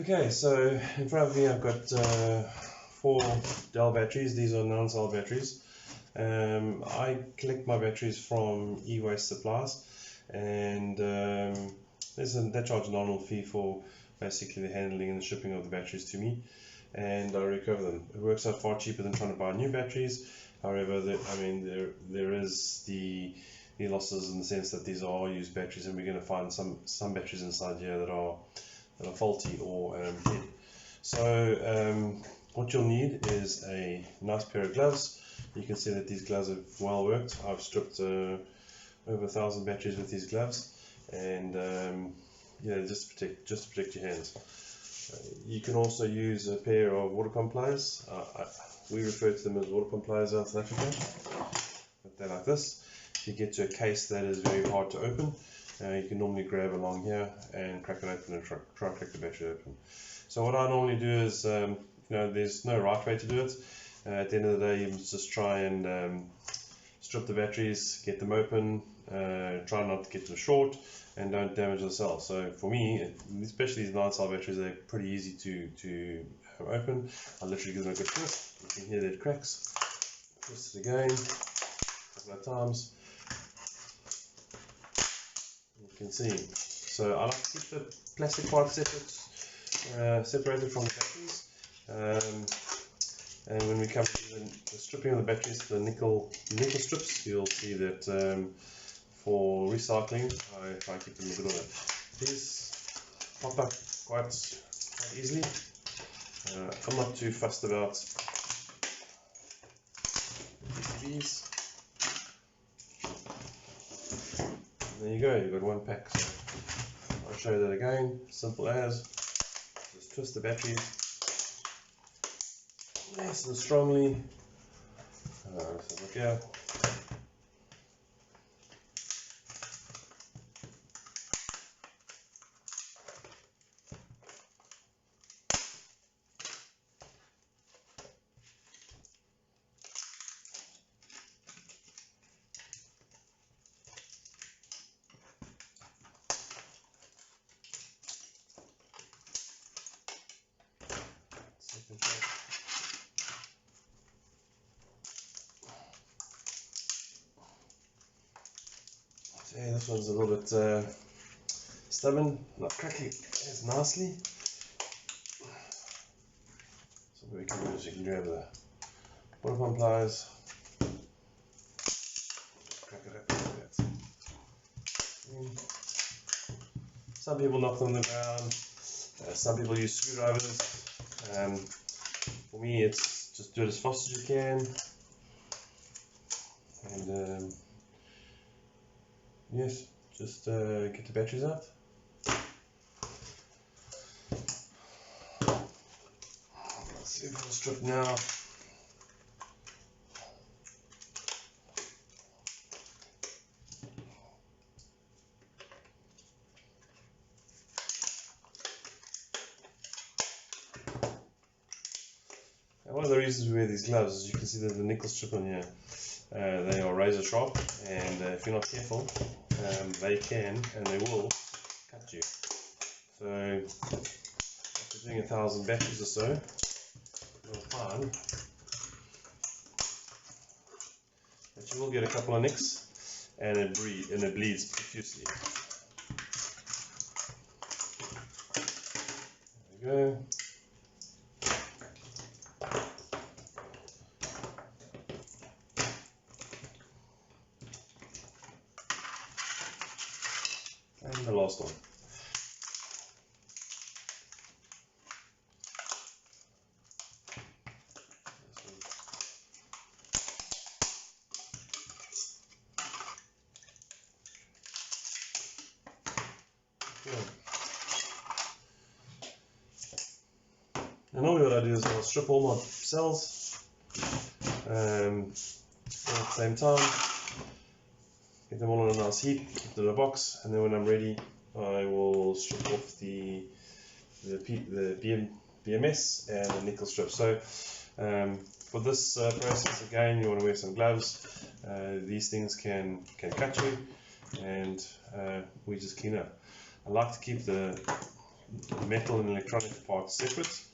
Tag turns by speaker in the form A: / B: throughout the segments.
A: Okay, so in front of me I've got 4 Dell batteries. These are non-cell batteries. I collect my batteries from e-waste supplies, and they charge a nominal fee for basically the handling and the shipping of the batteries to me, and I recover them. It works out far cheaper than trying to buy new batteries. However, there is the losses in the sense that these are used batteries, and we're going to find some batteries inside here that are faulty or dead. So what you'll need is a nice pair of gloves. You can see that these gloves have well worked. I've stripped over 1,000 batteries with these gloves, and yeah, just to protect your hands. You can also use a pair of water pump pliers. We refer to them as water pump pliers out in South Africa. But they're like this. If you get to a case that is very hard to open, you can normally grab along here and crack it open and try to crack the battery open. So what I normally do is, there's no right way to do it. At the end of the day, you must just try and strip the batteries, get them open, try not to get them short, and don't damage the cell. So for me, especially these 9-cell batteries, they're pretty easy to open. I literally give them a good twist. You can hear that it cracks. Twist it again, a couple of times. You can see. So I like to keep the plastic part separated from the batteries. And when we come to the stripping of the batteries, the nickel strips, you'll see that for recycling, I try to keep them in good order. These pop up quite easily. I'm not too fussed about these. There you go, you've got one pack. So I'll show you that again, simple as, just twist the batteries nice and strongly. So look here. Yeah, this one's a little bit stubborn, not cracking as nicely. So what we can do is you can grab the water pump pliers, crack it up like that. Some people knock them on the ground, some people use screwdrivers. For me, it's just do it as fast as you can, and yes, just get the batteries out. Let's see if it'll strip now. And one of the reasons we wear these gloves is you can see that the nickel strip on here, they are razor sharp, and if you're not careful, they can and they will cut you. So after doing 1,000 batteries or so, you'll find that you will get a couple of nicks, and it bleeds profusely. There we go. And the last one. And normally what I do is I'll strip all my cells all at the same time, get them all in a nice heap, put them in a box, and then when I'm ready I will strip off the BMS and the nickel strip. So for this process, again, you want to wear some gloves. These things can cut you, and we just clean up. I like to keep the metal and electronic parts separate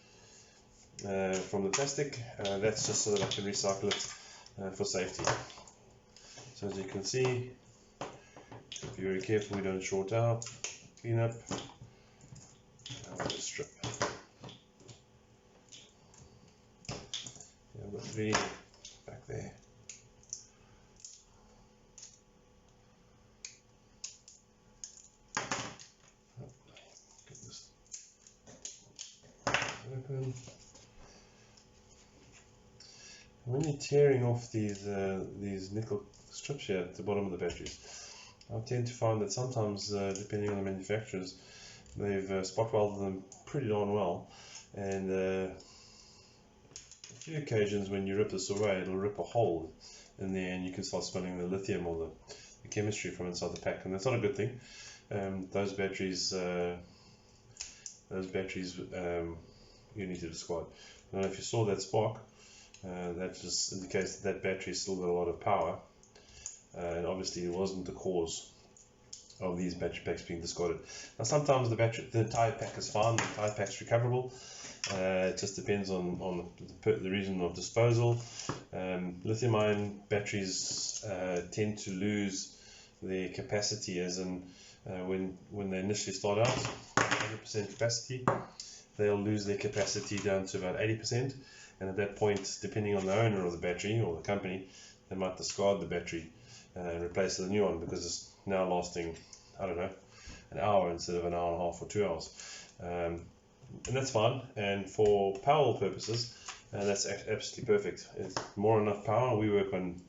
A: from the plastic. That's just so that I can recycle it for safety. So as you can see, be very careful we don't short out. Clean up. Now we'll strip. Yeah, I've got 3 back there. Get this open. When you're tearing off these nickel strips here at the bottom of the batteries, I tend to find that sometimes, depending on the manufacturers, they've spot welded them pretty darn well, and a few occasions when you rip this away, it'll rip a hole in there, and you can start smelling the lithium or the chemistry from inside the pack, and that's not a good thing. Those batteries you need to discard. I don't know if you saw that spark. That just indicates that battery still got a lot of power, and obviously it wasn't the cause of these battery packs being discarded. Now sometimes the tire pack is fine, the tire pack's recoverable. It just depends on the reason of disposal. Lithium-ion batteries tend to lose their capacity, as in when they initially start out 100% capacity, they'll lose their capacity down to about 80%. And at that point, depending on the owner of the battery or the company, they might discard the battery and replace it with a new one, because it's now lasting, I don't know, an hour instead of an hour and a half or 2 hours. And that's fine. And for Powerwall purposes, that's absolutely perfect. It's more than enough power. We work on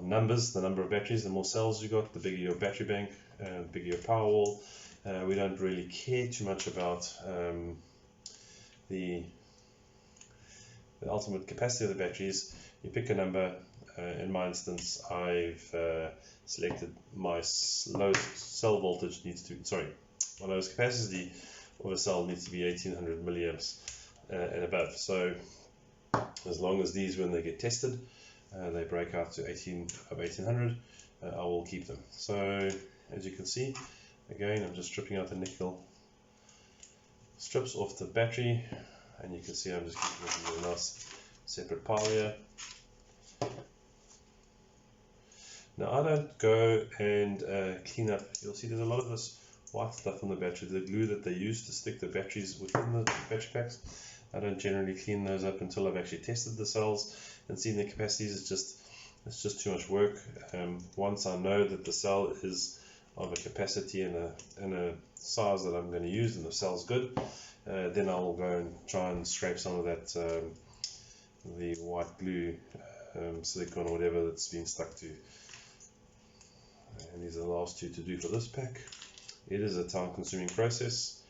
A: numbers, the number of batteries. The more cells you got, the bigger your battery bank, the bigger your Powerwall. We don't really care too much about the ultimate capacity of the batteries. You pick a number. In my instance, I've selected my lowest cell voltage needs to, my lowest capacity of a cell needs to be 1800 milliamps and above. So as long as these, when they get tested, they break out to 1800, I will keep them. So as you can see, again, I'm just stripping out the nickel strips off the battery, and you can see I'm just keeping it in a nice separate pile here. Now I don't go and clean up. You'll see there's a lot of this white stuff on the battery, the glue that they use to stick the batteries within the battery packs. I don't generally clean those up until I've actually tested the cells and seen the capacities. It's just too much work. Once I know that the cell is of a capacity and a size that I'm going to use, and the cell's good, then I'll go and try and scrape some of that the white glue, silicone or whatever that's been stuck to. And these are the last 2 to do for this pack. It is a time-consuming process.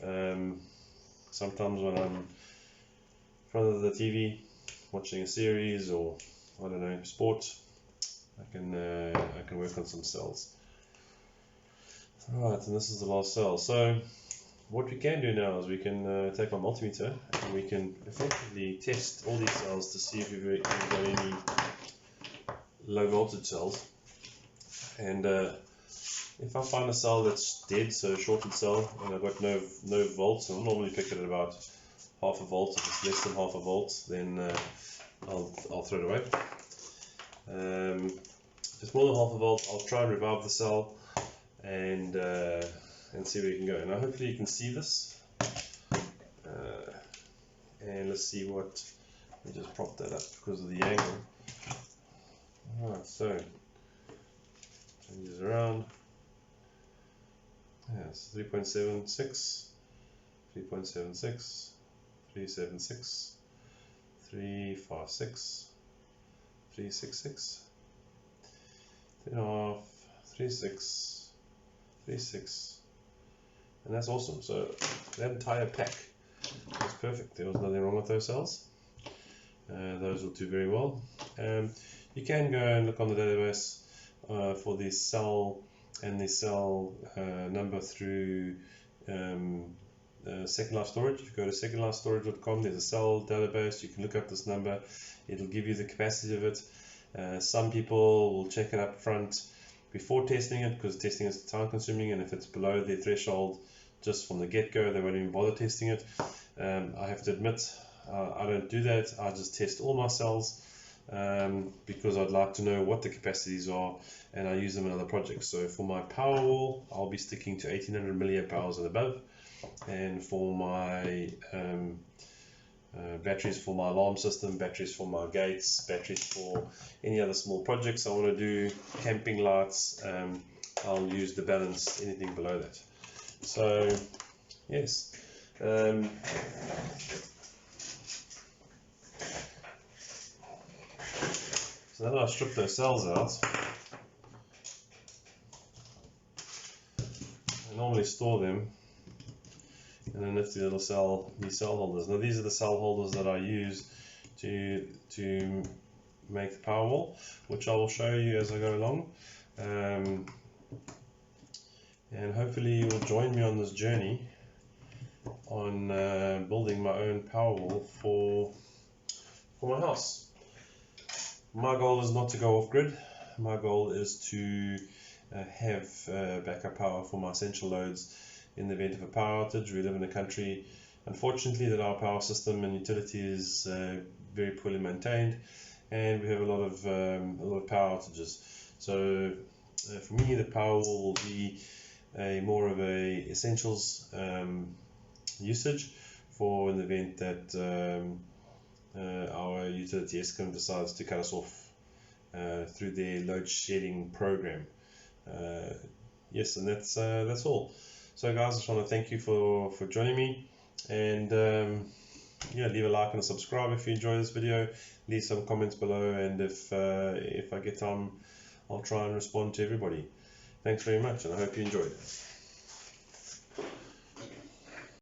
A: Sometimes when I'm in front of the TV watching a series or, I don't know, sport, I can work on some cells. Alright, and this is the last cell. So what we can do now is we can take our multimeter and we can effectively test all these cells to see if we've got any low voltage cells. And if I find a cell that's dead, so a shorted cell, and I've got no volts, I'll normally pick it at about half a volt. If it's less than half a volt, then I'll throw it away. If it's more than half a volt, I'll try and revive the cell and see where you can go. Now hopefully you can see this. And let's see what, let me just prop that up because of the angle. Alright, so changes around. Yeah, it's 3.76, 3.76, 376, 356, 366, 3.5, 36, 36, and that's awesome. So that entire pack was perfect. There was nothing wrong with those cells. Those will do very well. You can go and look on the database for the cell and the cell number through Second Life Storage. If you go to secondlifestorage.com, there's a cell database. You can look up this number. It'll give you the capacity of it. Some people will check it up front before testing it, because testing is time consuming, and if it's below their threshold just from the get-go. They won't even bother testing it. I have to admit, I don't do that. I just test all my cells because I'd like to know what the capacities are, and I use them in other projects. So for my Powerwall, I'll be sticking to 1800 milliamp hours and above, and for my batteries for my alarm system, batteries for my gates, batteries for any other small projects I want to do, camping lights, I'll use the balance, anything below that. So yes, so now that I've stripped those cells out, I normally store them in a nifty little these cell holders. Now these are the cell holders that I use to make the Powerwall, which I will show you as I go along. And hopefully you will join me on this journey on building my own Powerwall for my house. My goal is not to go off grid. My goal is to have backup power for my essential loads in the event of a power outage. We live in a country, unfortunately, that our power system and utility is very poorly maintained, and we have a lot of power outages. So for me, the Powerwall will be more of a essentials usage for in the event that our utility Eskom decides to cut us off through their load shedding program. Yes, and that's all. So guys, I just want to thank you for joining me, and yeah, leave a like and a subscribe if you enjoy this video. Leave some comments below, and if I get time, I'll try and respond to everybody. Thanks very much, and I hope you enjoyed it.